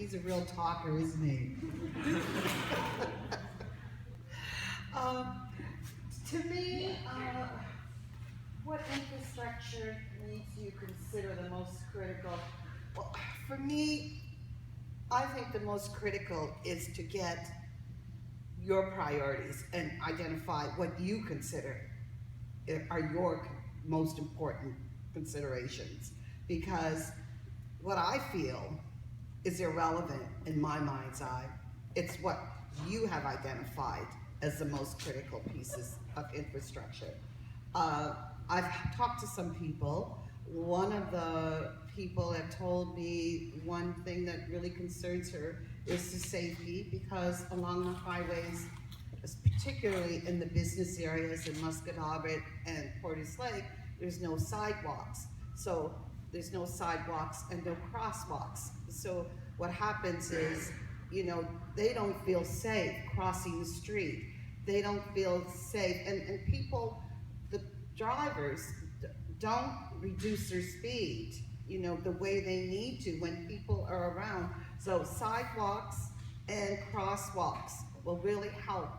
He's a real talker, isn't he? um, to me, what infrastructure needs you consider the most critical? Well, for me, I think the most critical is to get your priorities and identify what you consider are your most important considerations. Because what I feel is irrelevant in my mind's eye. It's what you have identified as the most critical pieces of infrastructure. Uh, I've talked to some people. One of the people have told me one thing that really concerns her is the safety, because along the highways, particularly in the business areas in Muscatauget and Porter's Lake, there's no sidewalks. So there's no sidewalks and no crosswalks. So what happens is, they don't feel safe crossing the street. They don't feel safe, and people, the drivers, don't reduce their speed, the way they need to when people are around. So sidewalks and crosswalks will really help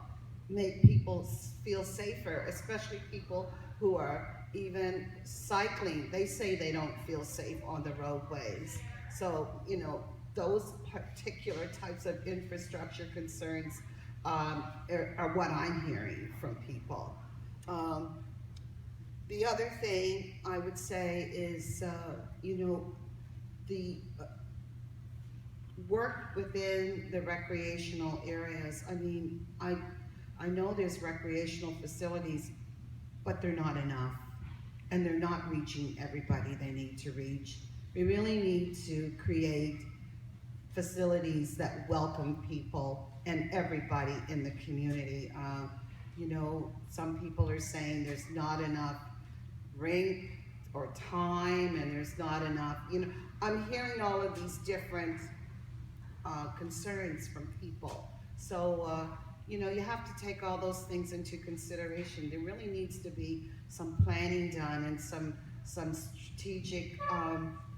make people feel safer, especially people who are even cycling. They say they don't feel safe on the roadways. So, those particular types of infrastructure concerns are what I'm hearing from people. The other thing I would say is, the work within the recreational areas. I mean, I know there's recreational facilities, but they're not enough, and they're not reaching everybody they need to reach. We really need to create facilities that welcome people and everybody in the community. Some people are saying there's not enough rink or time, and there's not enough, I'm hearing all of these different concerns from people. So, you have to take all those things into consideration. There really needs to be some planning done and some strategic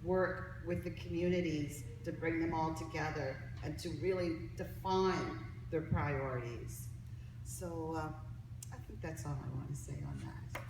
work with the communities to bring them all together and to really define their priorities. So I think that's all I want to say on that.